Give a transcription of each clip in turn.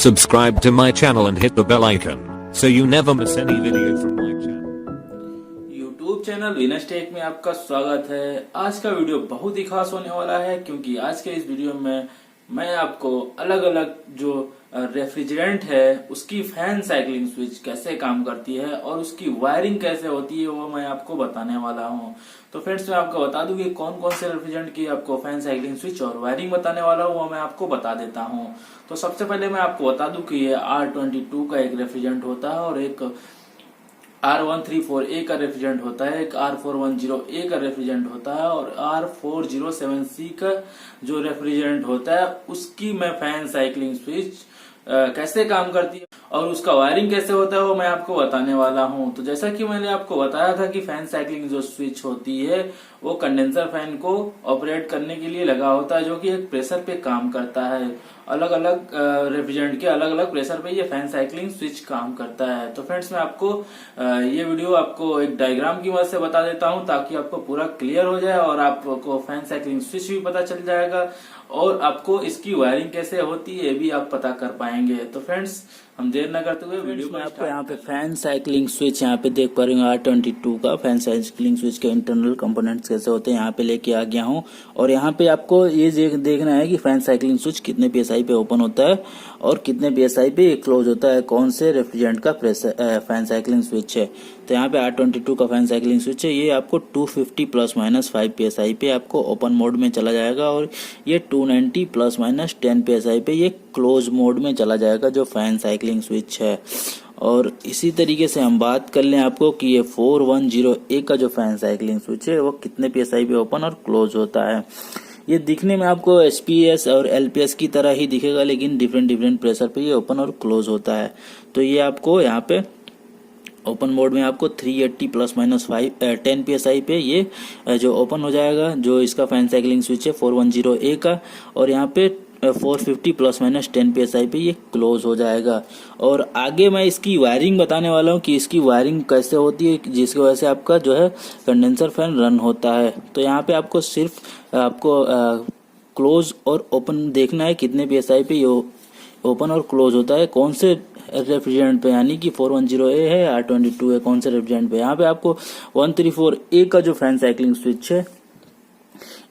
Subscribe to my channel and hit the bell icon so you never miss any video from my channel. YouTube channel Venus tech में आपका स्वागत है। आज का video बहुत ही खास होने वाला है क्योंकि आज के इस वीडियो में मैं आपको अलग अलग जो रेफ्रिजरेंट है उसकी फैन साइक्लिंग स्विच कैसे काम करती है और उसकी वायरिंग कैसे होती है वो मैं आपको बताने वाला हूँ। तो फ्रेंड्स मैं आपको बता दूं कि कौन कौन से रेफ्रिजरेंट की आपको फैन साइक्लिंग स्विच और वायरिंग बताने वाला हूँ वो मैं आपको बता देता हूँ। तो सबसे पहले मैं आपको बता दूं कि ये R22 का एक रेफ्रिजरेंट होता है और एक R134A का रेफ्रिजरेंट होता है, एक R410A का रेफ्रिजरेंट होता है और R407C का जो रेफ्रिजरेंट होता है उसकी मैं फैन साइक्लिंग स्विच कैसे काम करती है और उसका वायरिंग कैसे होता है वो मैं आपको बताने वाला हूँ। तो जैसा कि मैंने आपको बताया था कि फैन साइक्लिंग जो स्विच होती है वो कंडेंसर फैन को ऑपरेट करने के लिए लगा होता है जो कि एक प्रेशर पे काम करता है। अलग अलग रेफ्रिजरेंट के अलग अलग प्रेशर पे ये फैन साइक्लिंग स्विच काम करता है। तो फ्रेंड्स मैं आपको ये वीडियो आपको एक डायग्राम की मदद से बता देता हूँ ताकि आपको पूरा क्लियर हो जाए और आपको फैन साइक्लिंग स्विच भी पता चल जाएगा और आपको इसकी वायरिंग कैसे होती है ये भी आप पता कर पाएंगे। तो फ्रेंड्स हम देर न करते हुए वीडियो में आपको यहाँ पे फैन साइक्लिंग स्विच यहाँ पे देख पा रहे हैं R22 का फैन साइक्लिंग स्विच के इंटरनल कंपोनेंट्स कैसे होते हैं यहाँ पे लेके आ गया हूँ। और यहाँ पे आपको ये देखना है कि फैन साइक्लिंग स्विच कितने PSI पे ओपन होता है और कितने PSI पे ये क्लोज होता है, कौन से रेफ्रिजरेंट का फैन साइक्लिंग स्विच है। तो यहाँ पे R22 का फैन साइक्लिंग स्विच है, ये आपको 250 ±5 PSI पे आपको ओपन मोड में चला जाएगा और ये 290 ±10 PSI पे ये क्लोज मोड में चला जाएगा जो फैन साइक्लिंग स्विच है। और इसी तरीके से हम बात कर लें आपको कि ये 410A का जो फैन साइक्लिंग स्विच है वो कितने PSI पे ओपन और क्लोज होता है। ये दिखने में आपको SPS और LPS की तरह ही दिखेगा लेकिन डिफरेंट प्रेशर पे ये ओपन और क्लोज होता है। तो ये आपको यहाँ पे ओपन मोड में आपको 380 ±10 PSI पे ये जो ओपन हो जाएगा जो इसका फैन साइक्लिंग स्विच है 410A का, और यहाँ पे 450 ±10 PSI पे ये क्लोज हो जाएगा। और आगे मैं इसकी वायरिंग बताने वाला हूँ कि इसकी वायरिंग कैसे होती है जिसकी वजह से आपका जो है कंडेंसर फैन रन होता है। तो यहाँ पे आपको सिर्फ आपको क्लोज और ओपन देखना है कितने PSI पे ये ओपन और क्लोज होता है, कौन से रेफ्रिजरेंट पे, यानी कि 410A है R22 है, कौन से रेफ्रिजरेंट पे। यहाँ पे आपको 134A का जो फैन साइक्लिंग स्विच है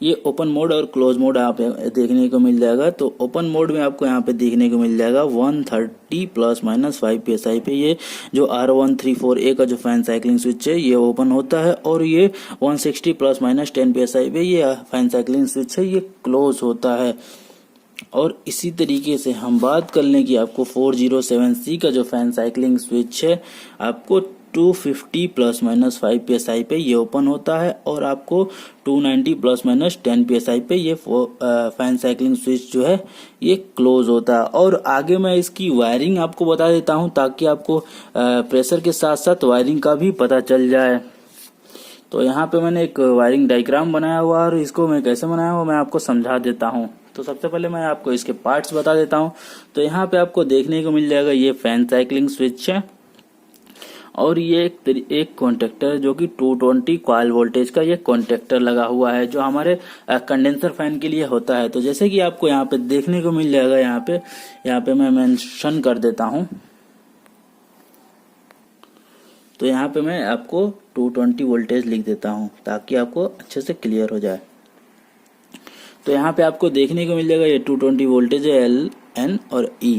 ये ओपन मोड और क्लोज मोड आप देखने को मिल जाएगा। तो ओपन मोड में आपको यहाँ पे देखने को मिल जाएगा 130 ±5 PSI पे ये जो R134A का जो फैन साइक्लिंग स्विच है ये ओपन होता है और ये 160 ±10 PSI पे ये फैन साइक्लिंग स्विच है ये क्लोज होता है। और इसी तरीके से हम बात कर लें कि आपको 407C का जो फैन साइक्लिंग स्विच है आपको 250 ±5 PSI पे ये ओपन होता है और आपको 290 ±10 PSI पे ये फैन साइक्लिंग स्विच जो है ये क्लोज होता है। और आगे मैं इसकी वायरिंग आपको बता देता हूं ताकि आपको प्रेशर के साथ साथ वायरिंग का भी पता चल जाए। तो यहाँ पे मैंने एक वायरिंग डायग्राम बनाया हुआ और इसको मैं कैसे बनाया हुआ मैं आपको समझा देता हूँ। तो सबसे पहले मैं आपको इसके पार्ट्स बता देता हूँ। तो यहाँ पे आपको देखने को मिल जाएगा ये फैन साइक्लिंग स्विच है और ये एक कॉन्टेक्टर जो कि 220 कॉइल वोल्टेज का ये कॉन्टेक्टर लगा हुआ है जो हमारे कंडेंसर फैन के लिए होता है। तो जैसे कि आपको यहाँ पे देखने को मिल जाएगा यहाँ पे मैं मेंशन कर देता हूँ। तो यहाँ पे मैं आपको 220 वोल्टेज लिख देता हूँ ताकि आपको अच्छे से क्लियर हो जाए। तो यहाँ पे आपको देखने को मिल जाएगा ये 220 वोल्टेज है, L, N और E,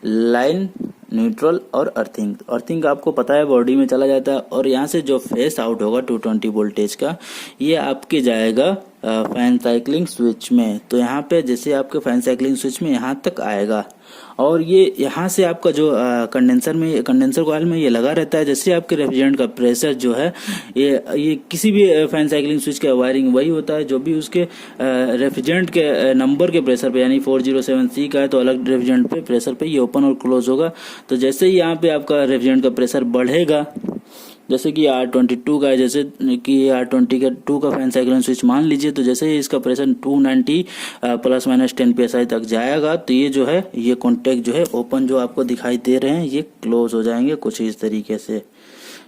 लाइन, न्यूट्रल और अर्थिंग आपको पता है बॉडी में चला जाता है। और यहाँ से जो फेस आउट होगा 220 वोल्टेज का ये आपके जाएगा फैन साइक्लिंग स्विच में। तो यहाँ पे जैसे आपके फैन साइक्लिंग स्विच में यहाँ तक आएगा और ये यहाँ से आपका जो कंडेंसर कॉइल में ये लगा रहता है। जैसे आपके रेफ्रिजरेंट का प्रेशर जो है ये किसी भी फैन साइक्लिंग स्विच का वायरिंग वही होता है जो भी उसके रेफ्रिजरेंट के नंबर के प्रेशर पे, यानी 407C का है तो अलग रेफ्रिजरेंट पे प्रेशर पे ये ओपन और क्लोज होगा। तो जैसे ही यहाँ पे आपका रेफ्रिजरेंट का प्रेशर बढ़ेगा, जैसे कि R22 का है, जैसे कि R22 का फैन साइक्लिंग स्विच मान लीजिए, तो जैसे ही इसका प्रेशर 290 ±10 PSI तक जाएगा तो ये जो है ये कॉन्टेक्ट जो है ओपन जो आपको दिखाई दे रहे हैं ये क्लोज हो जाएंगे कुछ इस तरीके से।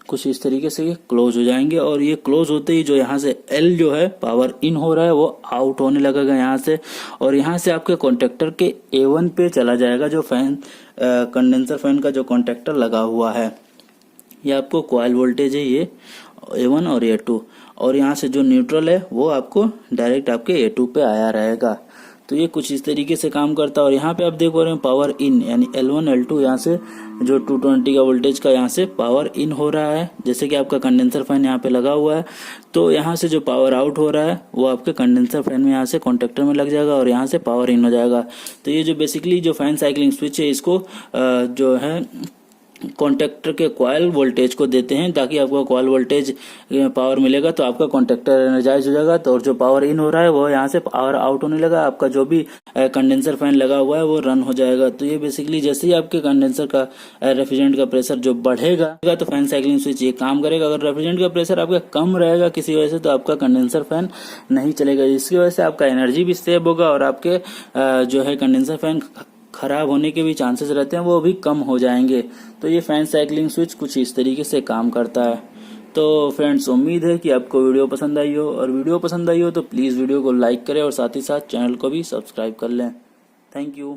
कुछ इस तरीके से ये क्लोज हो जाएंगे और ये क्लोज होते ही जो यहाँ से L जो है पावर इन हो रहा है वो आउट होने लगेगा यहाँ से, और यहाँ से आपके कॉन्टेक्टर के A1 पे चला जाएगा जो फैन कंडेंसर फैन का जो कॉन्टेक्टर लगा हुआ है। ये आपको कॉइल वोल्टेज है ये A1 और A2, और यहाँ से जो न्यूट्रल है वो आपको डायरेक्ट आपके A2 पे आया रहेगा। तो ये कुछ इस तरीके से काम करता है। और यहाँ पे आप देख पा रहे हैं पावर इन यानी L1 L2 यहाँ से जो 220 का वोल्टेज का यहाँ से पावर इन हो रहा है, जैसे कि आपका कंडेंसर फैन यहाँ पे लगा हुआ है। तो यहाँ से जो पावर आउट हो रहा है वो आपके कंडेंसर फैन में यहाँ से कॉन्टेक्टर में लग जाएगा और यहाँ से पावर इन हो जाएगा। तो ये जो बेसिकली जो फैन साइक्लिंग स्विच है इसको जो है कॉन्टेक्टर के कॉइल वोल्टेज को देते हैं, ताकि आपको कॉइल वोल्टेज पावर मिलेगा तो आपका कॉन्टेक्टर एनर्जाइज हो जाएगा। तो और जो पावर इन हो रहा है वो यहाँ से पावर आउट होने लगा, आपका जो भी कंडेंसर फैन लगा हुआ है वो रन हो जाएगा। तो ये बेसिकली जैसे ही आपके कंडेंसर का रेफ्रिजरेंट का प्रेशर जो बढ़ेगा तो फैन साइक्लिंग स्विच ये काम करेगा। अगर रेफ्रिजरेंट का प्रेशर आपका कम रहेगा किसी वजह से तो आपका कंडेंसर फैन नहीं चलेगा, जिसकी वजह से आपका एनर्जी भी सेव होगा और आपके जो है कंडेंसर फैन खराब होने के भी चांसेस रहते हैं वो भी कम हो जाएंगे। तो ये फैन साइक्लिंग स्विच कुछ इस तरीके से काम करता है। तो फ्रेंड्स उम्मीद है कि आपको वीडियो पसंद आई हो, और वीडियो पसंद आई हो तो प्लीज़ वीडियो को लाइक करें और साथ ही साथ चैनल को भी सब्सक्राइब कर लें। Thank you.